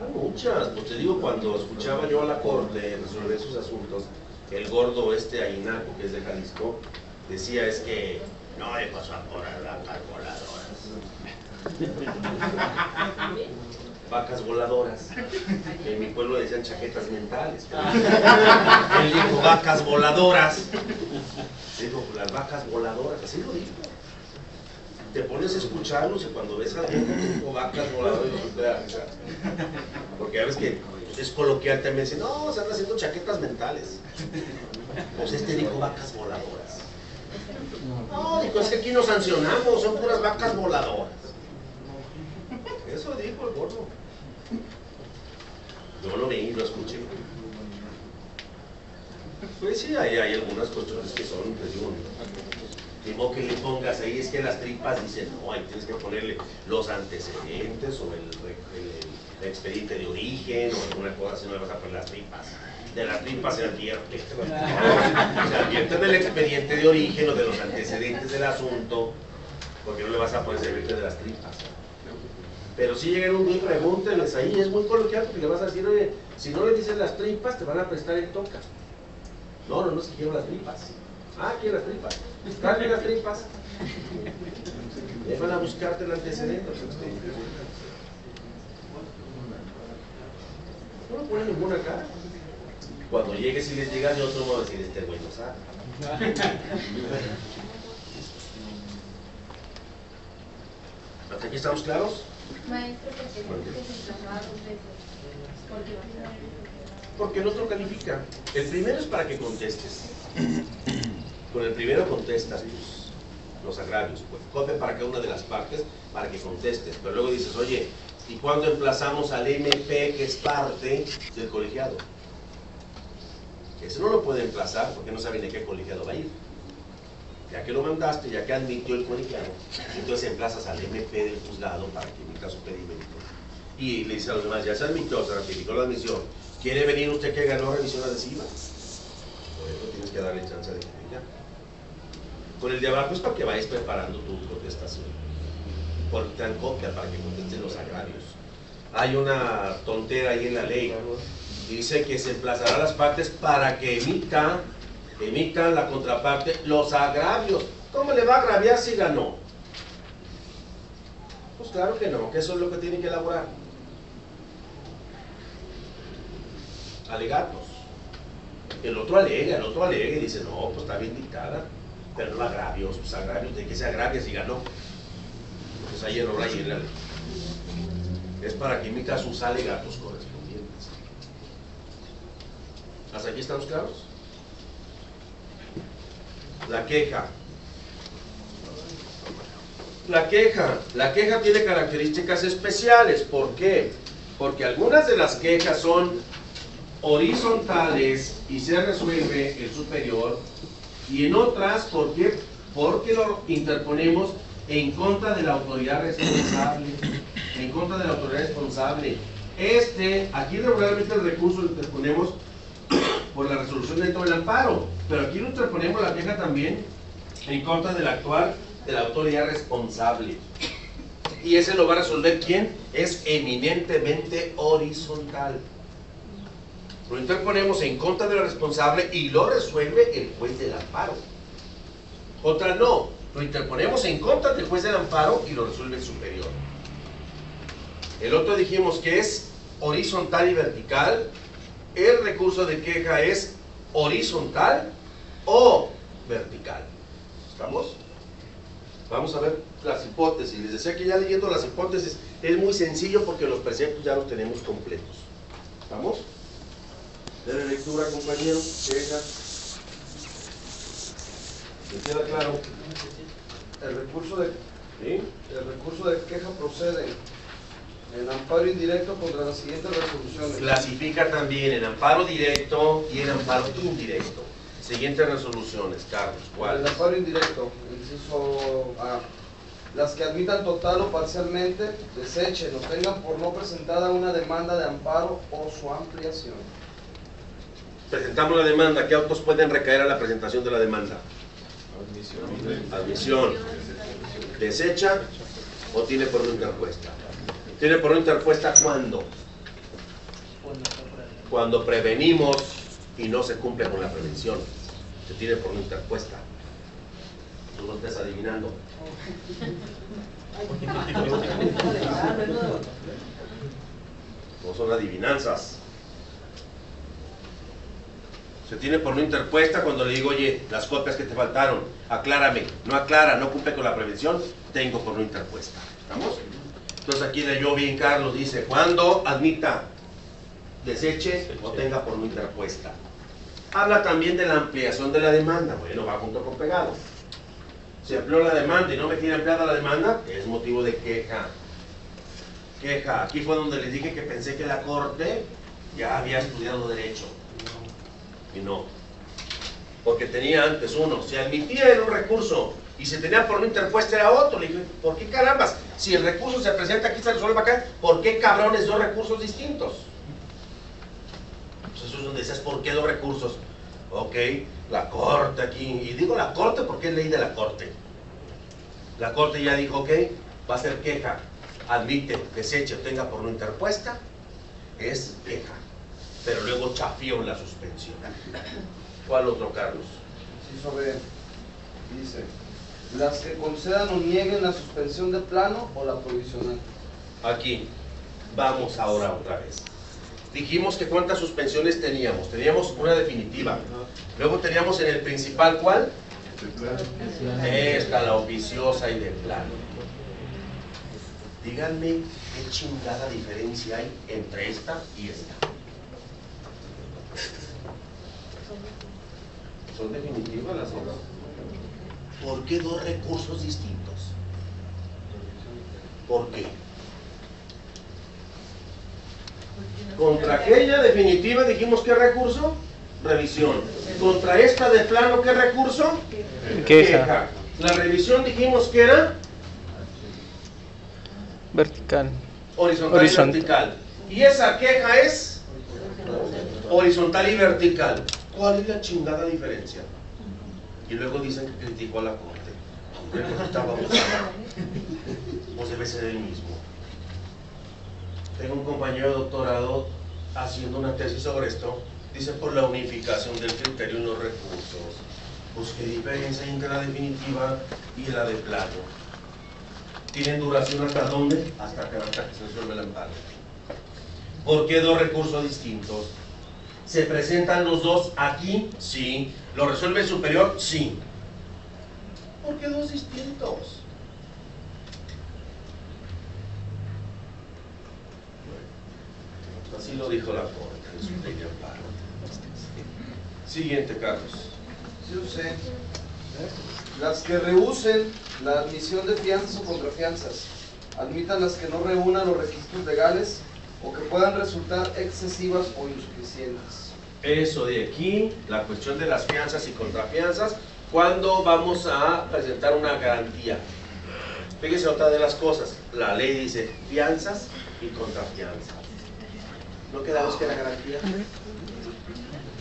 Hay muchas, pues te digo, cuando escuchaba yo a la corte resolver sus asuntos, el gordo Aguinaco, que es de Jalisco, decía es que no le pasó a por las vacas voladoras. Vacas voladoras. En mi pueblo decían chaquetas mentales. Él dijo vacas voladoras. Dijo las vacas voladoras, así lo dijo. Te pones a escucharlos y cuando ves a alguien dijo vacas voladoras, porque ya ves que es coloquial también, dicen, no, se están haciendo chaquetas mentales. Pues este dijo vacas voladoras. No, dijo, es que aquí nos sancionamos, son puras vacas voladoras. Eso dijo el gordo. Yo lo vi, lo escuché. Pues sí, hay algunas cuestiones que son, te digo, digo que le pongas ahí, es que las tripas dicen, no, ahí tienes que ponerle los antecedentes o el expediente de origen o alguna cosa, si no le vas a poner las tripas. De las tripas se advierte. Se advierte del expediente de origen o de los antecedentes del asunto, porque no le vas a poner servirte de las tripas. Pero si llegan un día y pregúntenles ahí, es muy coloquial porque le vas a decir, oye, si no le dices las tripas, te van a prestar el toca. No, es que quiero las tripas. Ah, quiero las tripas. Dale las tripas. Y van a buscarte el antecedente. No lo ponen ninguna cara. Cuando llegues y les llegas de otro modo, decir, este güey no sabe. ¿Hasta aquí estamos claros? Maestro, ¿por qué se traslada 2 veces? ¿Por qué? Porque el otro califica. El primero es para que contestes. Con el primero contestas los agravios. Pues, copia para cada una de las partes para que contestes. Pero luego dices, oye, ¿y cuándo emplazamos al MP que es parte del colegiado? Ese no lo puede emplazar porque no saben de qué colegiado va a ir. Ya que lo mandaste, ya que admitió el colegiado, entonces emplazas al MP del juzgado para que emita su pedimento. Y le dice a los demás, ya se admitió, se ratificó la admisión. ¿Quiere venir usted que ganó revisión adhesiva? Por eso tienes que darle chance de que venga. Con el de abajo es para que vayas preparando tu contestación. Por tan copia para que contesten los agravios. Hay una tontera ahí en la ley. Dice que se emplazará a las partes para que emitan la contraparte los agravios. ¿Cómo le va a agraviar si ganó? Pues claro que no, que eso es lo que tiene que elaborar. Alegatos. El otro alega y dice, no, pues está bien dictada, pero no agravios, pues agravios, ¿de qué se agravia si ganó? Pues hay error ahí en la ley. Es para que emita sus alegatos correspondientes. ¿Hasta aquí estamos claros? La queja. La queja tiene características especiales. ¿Por qué? Porque algunas de las quejas son horizontales y se resuelve el superior, y en otras, ¿por qué? Porque lo interponemos en contra de la autoridad responsable. En contra de la autoridad responsable. Aquí regularmente el recurso lo interponemos por la resolución dentro del amparo, pero aquí lo interponemos la queja también en contra del actuar de la autoridad responsable. Y ese lo va a resolver ¿quién? Es eminentemente horizontal. Lo interponemos en contra de la responsable y lo resuelve el juez del amparo. Otra no, lo interponemos en contra del juez del amparo y lo resuelve el superior. El otro dijimos que es horizontal y vertical. El recurso de queja es horizontal o vertical. ¿Estamos? Vamos a ver las hipótesis. Les decía que ya leyendo las hipótesis es muy sencillo porque los preceptos ya los tenemos completos. ¿Estamos? Dele lectura, compañero. Queja. ¿Me queda claro? El recurso de ¿Sí? El recurso de queja procede en amparo indirecto contra las siguientes resoluciones. Clasifica también en amparo directo y en amparo indirecto. Siguientes resoluciones, Carlos. En ¿Cuál? el amparo indirecto, inciso A. Las que admitan total o parcialmente, desechen o tengan por no presentada una demanda de amparo o su ampliación. Presentamos la demanda. ¿Qué autos pueden recaer a la presentación de la demanda? Admisión. ¿Desecha o tiene por no interpuesta? ¿Tiene por no interpuesta cuándo? Cuando prevenimos y no se cumple con la prevención. Se tiene por no interpuesta. Tú lo estás adivinando. No son adivinanzas. Se tiene por no interpuesta cuando le digo, oye, las copias que te faltaron, aclárame. No aclara, no cumple con la prevención, tengo por no interpuesta. ¿Estamos? Entonces aquí leyó bien Carlos, dice, cuando admita, deseche o tenga por no interpuesta. Habla también de la ampliación de la demanda. Bueno, va junto con pegado. Se amplió la demanda y no me tiene ampliada la demanda, es motivo de queja. Queja. Aquí fue donde les dije que pensé que la Corte ya había estudiado Derecho. Y no. Porque tenía antes uno. Se admitía en un recurso y se tenía por no interpuesta era otro. Le dije, ¿por qué carambas? Si el recurso se presenta aquí, se resuelve acá, ¿por qué cabrones dos recursos distintos? Pues eso es donde dices, ¿por qué dos recursos? Ok, la Corte aquí, y digo la Corte porque es ley de la Corte. La Corte ya dijo, ok, va a ser queja, admite, deseche o tenga por no interpuesta, es queja, pero luego chafió en la suspensión. ¿Cuál otro, Carlos? Inciso B. Dice, las que concedan o nieguen la suspensión de plano o la provisional. Aquí, vamos ahora otra vez. Dijimos que cuántas suspensiones teníamos. Teníamos una definitiva. Luego teníamos en el principal, ¿cuál? Esta, la oficiosa y de plano. Díganme qué chingada diferencia hay entre esta y esta. ¿Son definitivas las dos? ¿Por qué dos recursos distintos? ¿Por qué? Contra aquella definitiva dijimos ¿qué recurso? Revisión. Contra esta de plano ¿qué recurso? Queja. La revisión dijimos que era Vertical. horizontal y vertical. Y esa queja es horizontal y vertical. ¿Cuál es la chingada diferencia? Y luego dicen que criticó a la Corte. Hombre, pues estábamos pues debe ser el mismo. Tengo un compañero de doctorado haciendo una tesis sobre esto. Dice por la unificación del criterio en los recursos. Pues qué diferencia hay entre la definitiva y la de plano. ¿Tienen duración hasta dónde? Hasta que se resuelve el amparo. ¿Por qué dos recursos distintos? ¿Se presentan los dos aquí? Sí. ¿Lo resuelve el superior? Sí. ¿Por qué dos distintos? Así lo dijo la Corte en su ley de amparo. Siguiente, Carlos. Inciso C. Las que rehúsen la admisión de fianzas o contrafianzas, admitan las que no reúnan los requisitos legales o que puedan resultar excesivas o insuficientes. Eso de aquí, la cuestión de las fianzas y contrafianzas, cuando vamos a presentar una garantía. Fíjese otra de las cosas, la ley dice fianzas y contrafianzas. ¿No quedamos que la garantía?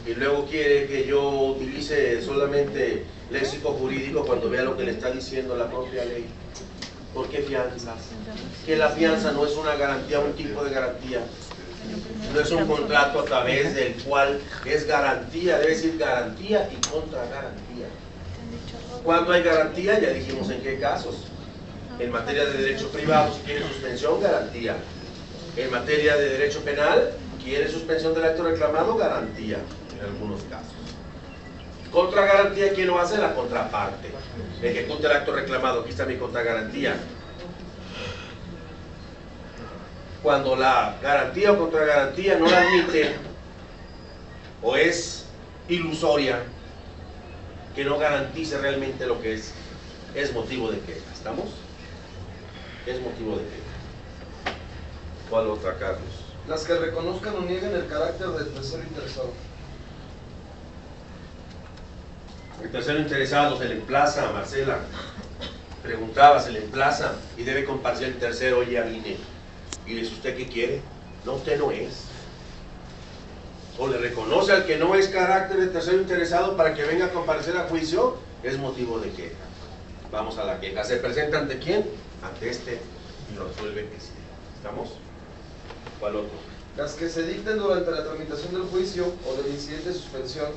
Y luego quiere que yo utilice solamente léxico jurídico cuando vea lo que le está diciendo la propia ley. ¿Por qué fianzas? Que la fianza no es una garantía, un tipo de garantía. No es un contrato a través del cual es garantía, debe decir garantía y contragarantía. Cuando hay garantía, ya dijimos en qué casos. En materia de derecho privado, si quiere suspensión, garantía. En materia de derecho penal, quiere suspensión del acto reclamado, garantía en algunos casos. Contragarantía, ¿quién lo hace? La contraparte. Ejecuta el acto reclamado, aquí está mi contragarantía. Cuando la garantía o contragarantía no la admite o es ilusoria, que no garantice realmente lo que es motivo de queja. ¿Estamos? Es motivo de queja. ¿Cuál otra, Carlos? Las que reconozcan o nieguen el carácter del tercero interesado. El tercero interesado se le emplaza, Marcela. Preguntaba, se le emplaza y debe comparecer el tercero, oye, ya vine. Y le dice, ¿usted qué quiere? No, usted no es. O le reconoce al que no es carácter de tercero interesado para que venga a comparecer a juicio, es motivo de queja. Vamos a la queja. ¿Se presenta ante quién? Ante este y lo resuelve que sí. ¿Estamos? ¿Cuál otro? Las que se dicten durante la tramitación del juicio o del incidente de suspensión,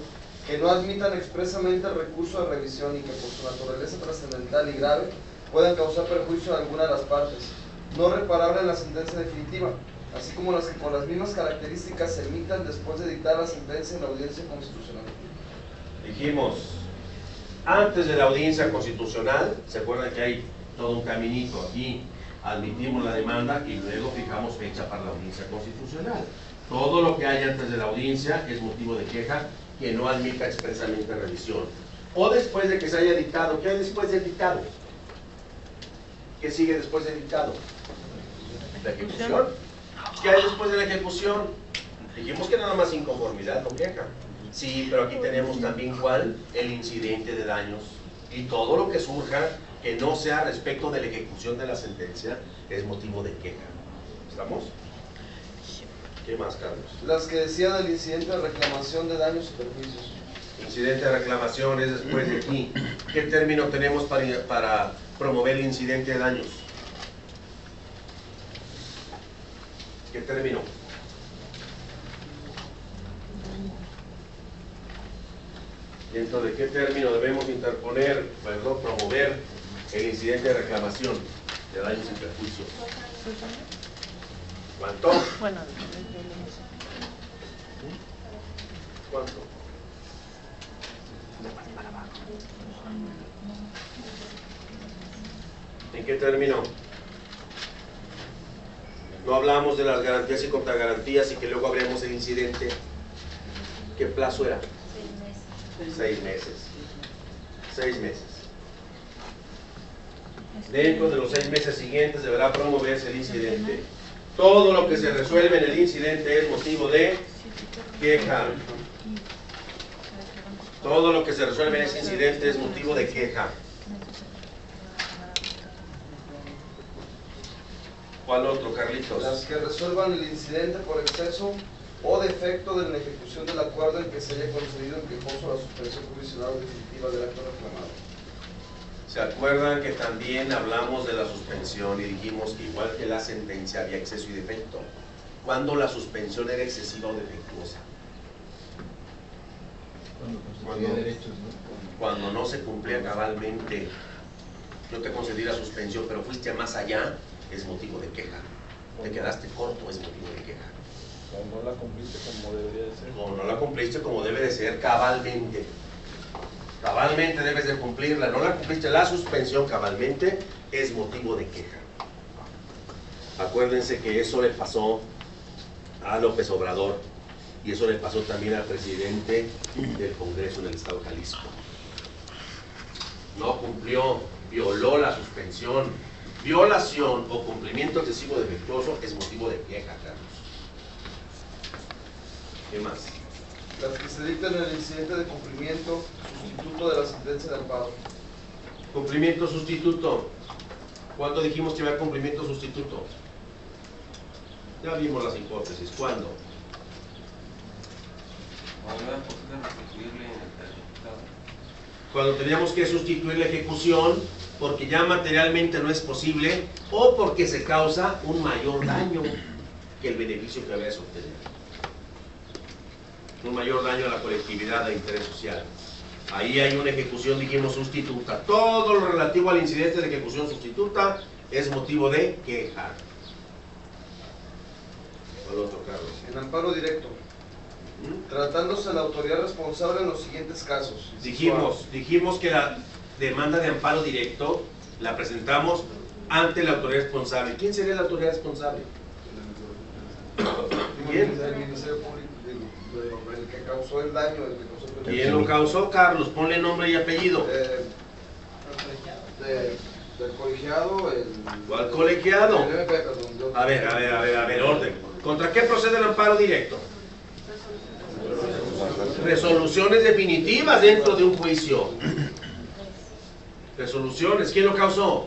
que no admitan expresamente el recurso de revisión y que por su naturaleza trascendental y grave puedan causar perjuicio a alguna de las partes, no reparable en la sentencia definitiva, así como las que con las mismas características se emitan después de dictar la sentencia en la audiencia constitucional. Dijimos, antes de la audiencia constitucional, ¿se acuerdan que hay todo un caminito aquí? Admitimos la demanda y luego fijamos fecha para la audiencia constitucional. Todo lo que hay antes de la audiencia es motivo de queja que no admita expresamente revisión. O después de que se haya dictado. ¿Qué hay después del dictado? ¿Qué sigue después del dictado? La ejecución. ¿Qué hay después de la ejecución? Dijimos que nada más inconformidad con queja. Sí, pero aquí tenemos también ¿cuál? El incidente de daños. Y todo lo que surja que no sea respecto de la ejecución de la sentencia es motivo de queja. ¿Estamos? ¿Qué más, Carlos? Las que decían el incidente de reclamación de daños y perjuicios. Incidente de reclamación es después de aquí. ¿Qué término tenemos para promover el incidente de daños? ¿Qué término? ¿Dentro de qué término debemos interponer, promover el incidente de reclamación de daños y perjuicios? ¿Cuánto? Bueno, ¿Cuánto? ¿En qué término? No hablamos de las garantías y contragarantías y que luego abremos el incidente. ¿Qué plazo era? 6 meses. 6 meses. Dentro de los 6 meses siguientes deberá promoverse el incidente. Todo lo que se resuelve en el incidente es motivo de queja. Todo lo que se resuelve en ese incidente es motivo de queja. ¿Cuál otro, Carlitos? Las que resuelvan el incidente por exceso o defecto de la ejecución del acuerdo en que se haya concedido en quejoso la suspensión provisional o definitiva del acto reclamado. ¿Se acuerdan que también hablamos de la suspensión y dijimos que igual que la sentencia había exceso y defecto? ¿Cuándo la suspensión era excesiva o defectuosa? Cuando no se cumplía cabalmente. Yo te concedí la suspensión, pero fuiste más allá, es motivo de queja. Te quedaste corto, es motivo de queja. O no la cumpliste como debería de ser. O no la cumpliste como debe de ser cabalmente. Cabalmente debes de cumplirla. No la cumpliste, la suspensión cabalmente es motivo de queja. Acuérdense que eso le pasó a López Obrador y eso le pasó también al presidente del Congreso en el estado de Jalisco. No cumplió, violó la suspensión. Violación o cumplimiento excesivo defectuoso es motivo de queja, Carlos. ¿Qué más? Las que se dictan en el incidente de cumplimiento sustituto de la sentencia de amparo. Cumplimiento sustituto. ¿Cuándo dijimos que había cumplimiento sustituto? Ya vimos las hipótesis. ¿Cuándo? Cuando teníamos que sustituir la ejecución porque ya materialmente no es posible o porque se causa un mayor daño que el beneficio que habías obtenido. Un mayor daño a la colectividad de interés social. Ahí hay una ejecución, dijimos, sustituta. Todo lo relativo al incidente de ejecución sustituta es motivo de queja. el otro, Carlos? En amparo directo, tratándose de la autoridad responsable en los siguientes casos. Dijimos que la demanda de amparo directo la presentamos ante la autoridad responsable. ¿Quién sería la autoridad responsable? ¿Quién? El Ministerio Público, el que causó el daño, el que causó el perjuicio. ¿Quién lo causó, Carlos? Ponle nombre y apellido. Del colegiado, ¿Cuál colegiado? el MP, perdón. A ver, orden. ¿Contra qué procede el amparo directo? Resoluciones definitivas dentro de un juicio. Resoluciones. ¿Quién lo causó?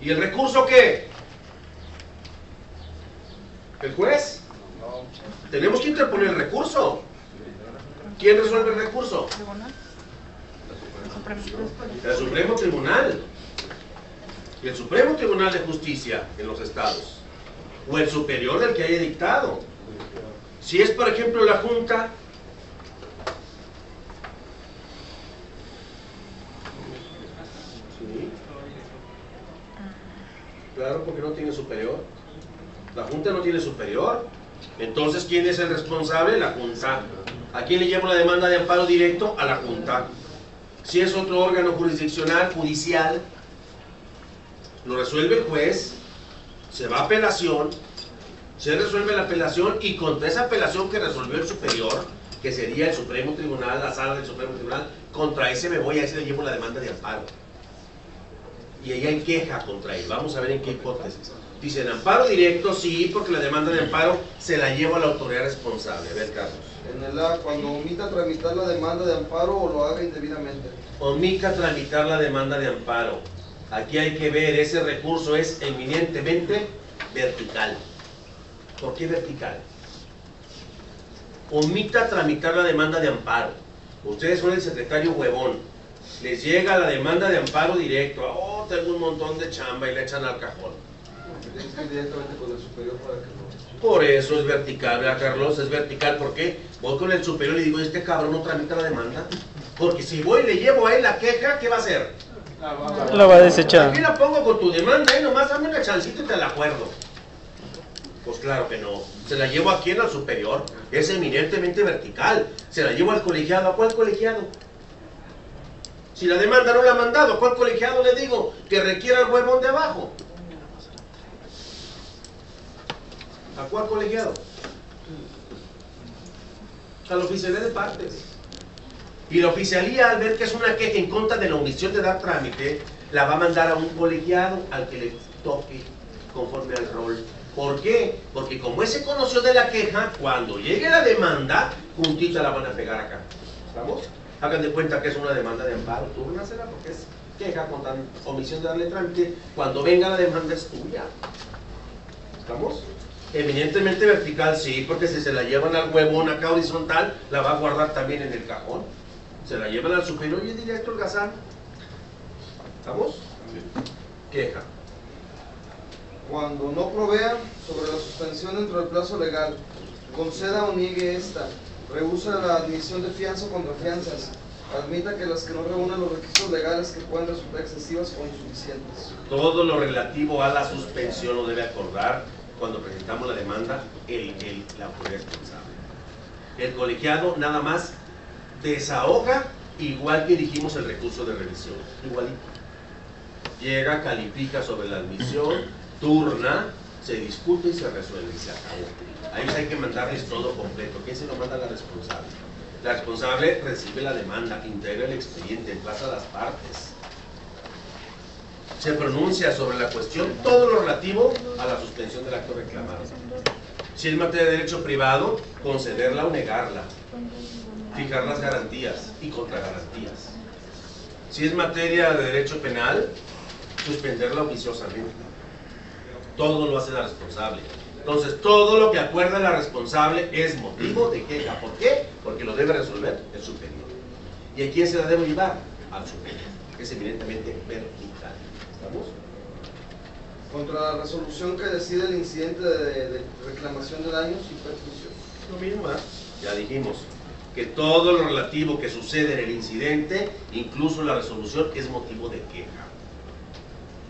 ¿Y el recurso qué? ¿El juez? Tenemos que interponer el recurso. ¿Quién resuelve el recurso? El Supremo Tribunal. Y el Supremo Tribunal de Justicia en los estados. O el superior del que haya dictado. Si es, por ejemplo, la Junta, ¿sí? Claro, porque no tiene superior. La Junta no tiene superior. Entonces, ¿quién es el responsable? La Junta. ¿A quién le llevo la demanda de amparo directo? A la Junta. Si es otro órgano jurisdiccional, judicial, lo resuelve el juez, se va a apelación, se resuelve la apelación y contra esa apelación que resolvió el superior, que sería el Supremo Tribunal, la sala del Supremo Tribunal, contra ese me voy, a ese le llevo la demanda de amparo. Y ella en queja contra él. Vamos a ver en qué hipótesis. Dicen amparo directo, sí, porque la demanda de amparo se la lleva a la autoridad responsable. A ver, Carlos. En el A, cuando omita tramitar la demanda de amparo o lo haga indebidamente. Omita tramitar la demanda de amparo. Aquí hay que ver, ese recurso es eminentemente vertical. ¿Por qué vertical? Omita tramitar la demanda de amparo. Ustedes son el secretario huevón. Les llega la demanda de amparo directo. Oh, tengo un montón de chamba y le echan al cajón. Tienes que ir directamente con el superior para que lo... Por eso es vertical, ¿verdad, Carlos? Es vertical, ¿por qué? Voy con el superior y digo, este cabrón no tramita la demanda. Porque si voy y le llevo a él la queja, ¿qué va a hacer? La va a desechar. Aquí la pongo con tu demanda, nomás dame una chancita y te la acuerdo. Pues claro que no. Se la llevo a quién, al superior. Es eminentemente vertical. Se la llevo al colegiado. ¿A cuál colegiado? Si la demanda no la ha mandado, ¿a cuál colegiado le digo que requiera el huevón de abajo? ¿A cuál colegiado? A la oficialía de partes. Y la oficialía, al ver que es una queja en contra de la omisión de dar trámite, la va a mandar a un colegiado al que le toque conforme al rol. ¿Por qué? Porque como ese conoció de la queja, cuando llegue la demanda, juntita la van a pegar acá. ¿Estamos? Hagan de cuenta que es una demanda de amparo, túrnasela porque es queja con omisión de darle trámite. Cuando venga la demanda es tuya. ¿Estamos? Eminentemente vertical, sí, porque si se la llevan al huevón acá horizontal, la va a guardar también en el cajón. Se la llevan al superior y es directo al gazán. ¿Estamos? Queja. Cuando no provea sobre la suspensión dentro del plazo legal, conceda o niegue esta, rehúsa la admisión de fianza o contrafianzas, admita que las que no reúnan los requisitos legales que pueden resultar excesivas o insuficientes. Todo lo relativo a la suspensión lo debe acordar cuando presentamos la demanda la autoridad responsable. El colegiado nada más desahoga, igual que dijimos el recurso de revisión, igualito. Llega, califica sobre la admisión, turna, se discute y se resuelve y se acabó. Ahí hay que mandarles todo completo. ¿Quién se lo manda? La responsable. La responsable recibe la demanda, integra el expediente, pasa a las partes. Se pronuncia sobre la cuestión, todo lo relativo a la suspensión del acto reclamado. Si es materia de derecho privado, concederla o negarla. Fijar las garantías y contragarantías. Si es materia de derecho penal, suspenderla oficiosamente. Todo lo hace la responsable. Entonces, todo lo que acuerda la responsable es motivo de queja. ¿Por qué? Porque lo debe resolver el superior. ¿Y a quién se la debe llevar? Al superior. Es evidentemente vertical. ¿Estamos? Contra la resolución que decide el incidente de reclamación de daños y perjuicios. Lo mismo, ¿eh? Ya dijimos que todo lo relativo que sucede en el incidente, incluso la resolución, es motivo de queja.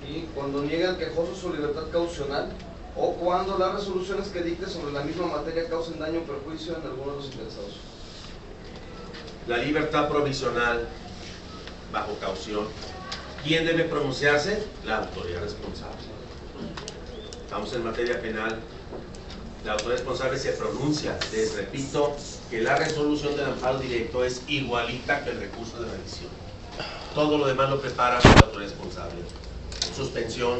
Y cuando niega al quejoso su libertad caucional, o cuando las resoluciones que dicte sobre la misma materia causen daño o perjuicio en alguno de los interesados. La libertad provisional bajo caución. ¿Quién debe pronunciarse? La autoridad responsable. Estamos en materia penal. La autoridad responsable se pronuncia. Les repito que la resolución del amparo directo es igualita que el recurso de revisión. Todo lo demás lo prepara la autoridad responsable. Suspensión,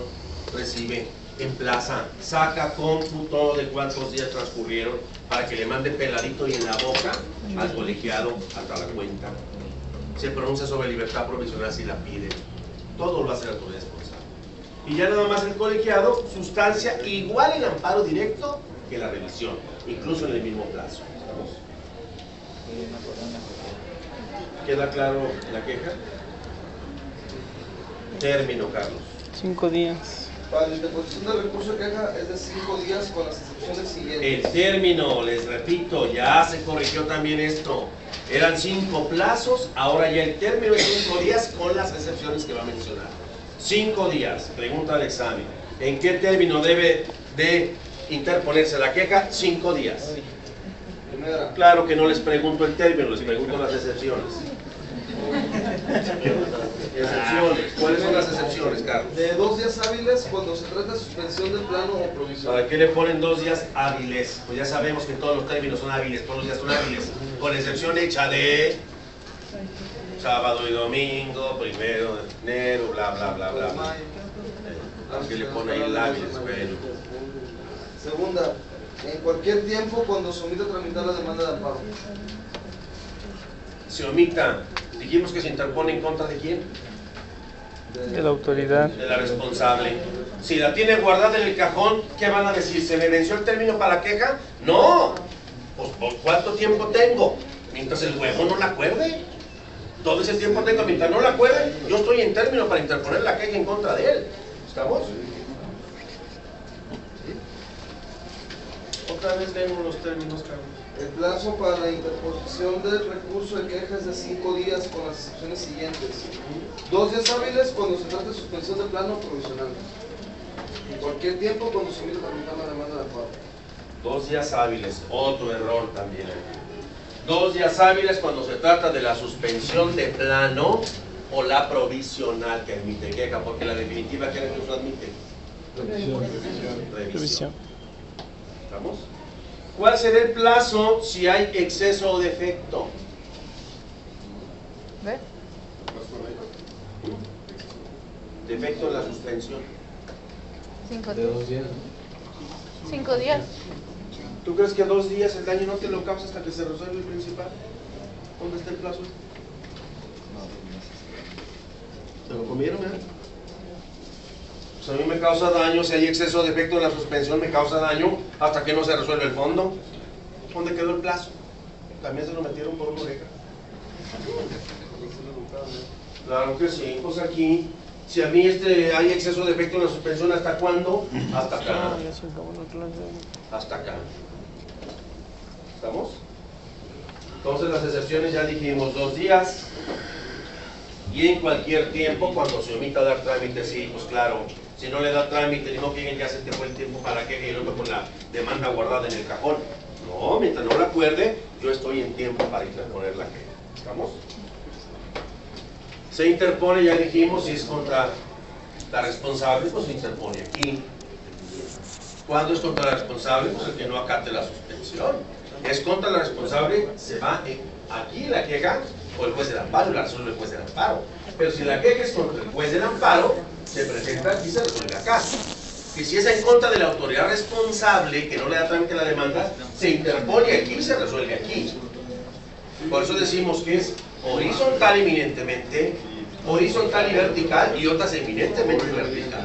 recibe, emplaza, saca cómputo de cuántos días transcurrieron para que le mande peladito y en la boca al colegiado hasta la cuenta. Se pronuncia sobre libertad provisional si la pide. Todo lo hace la autoridad responsable. Y ya nada más el colegiado sustancia igual en amparo directo que la revisión, incluso en el mismo plazo. ¿Estamos? ¿Queda claro la queja? Término, Carlos. 5 días. Para la interposición del recurso de queja es de 5 días con las excepciones siguientes. El término, les repito, ya se corrigió también esto. Eran 5 plazos, ahora ya el término es 5 días con las excepciones que va a mencionar. 5 días, pregunta del examen. ¿En qué término debe de interponerse la queja? 5 días. Primera, Claro que no les pregunto el término, les pregunto las excepciones. Excepciones. ¿Cuáles son las excepciones, Carlos? de 2 días hábiles cuando se trata de suspensión del plano o provisión. ¿Para qué le ponen 2 días hábiles? Pues ya sabemos que todos los términos son hábiles, todos los días son hábiles, con excepción hecha de sábado y domingo, 1 de enero, bla, bla, bla, bla. ¿Para qué le pone ahí el hábiles? Bueno. Segunda, en cualquier tiempo cuando se omita tramitar la demanda de amparo. Se omita, dijimos que se interpone en contra de quién? De la autoridad. De la responsable. Si la tiene guardada en el cajón, ¿qué van a decir? ¿Se me venció el término para la queja? No. Pues ¿por cuánto tiempo tengo? Mientras el huevo no la acuerde. Todo ese tiempo tengo, mientras no la acuerde, yo estoy en término para interponer la queja en contra de él. ¿Estamos? Otra vez leemos los términos, Carlos. El plazo para la interposición del recurso de queja es de 5 días con las excepciones siguientes. 2 días hábiles cuando se trata de suspensión de plano provisional. En cualquier tiempo cuando se omita tramitar la demanda de amparo. 2 días hábiles, otro error también. 2 días hábiles cuando se trata de la suspensión de plano o la provisional que admite queja, porque la definitiva que recurso admite. Revisión. ¿Estamos? ¿Cuál será el plazo si hay exceso o defecto? ¿Ve? Defecto en la suspensión. 5 días. 5 días. ¿Tú crees que 2 días el daño no te lo causa hasta que se resuelve el principal? ¿Dónde está el plazo? ¿Se lo comieron, Pues a mí me causa daño, si hay exceso o defecto en la suspensión, me causa daño hasta que no se resuelve el fondo. ¿Dónde quedó el plazo? También se lo metieron por una oreja. Claro que sí, pues aquí, si a mí hay exceso o defecto en la suspensión, ¿hasta cuándo? Hasta acá. Hasta acá. ¿Estamos? Entonces las excepciones ya dijimos 2 días y en cualquier tiempo cuando se omita dar trámite, sí, pues claro, si no le da trámite, no que ya se te fue el tiempo para que y luego con la demanda guardada en el cajón. No, mientras no la acuerde, yo estoy en tiempo para interponer la queja. ¿Estamos? Se interpone, ya dijimos, si es contra la responsable, pues se interpone aquí. ¿Cuándo es contra la responsable? Pues el que no acate la suspensión. Es contra la responsable, se va aquí la queja o el juez del amparo y la resuelve el juez del amparo. Pero si la queja es contra el juez del amparo, se presenta aquí y se resuelve acá. Y si es en contra de la autoridad responsable que no le da trámite a la demanda, se interpone aquí y se resuelve aquí. Por eso decimos que es horizontal eminentemente, horizontal y vertical, y otras eminentemente vertical.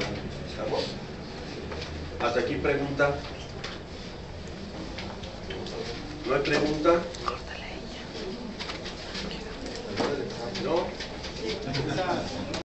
¿Estamos? Hasta aquí pregunta. ¿No hay pregunta? ¿No?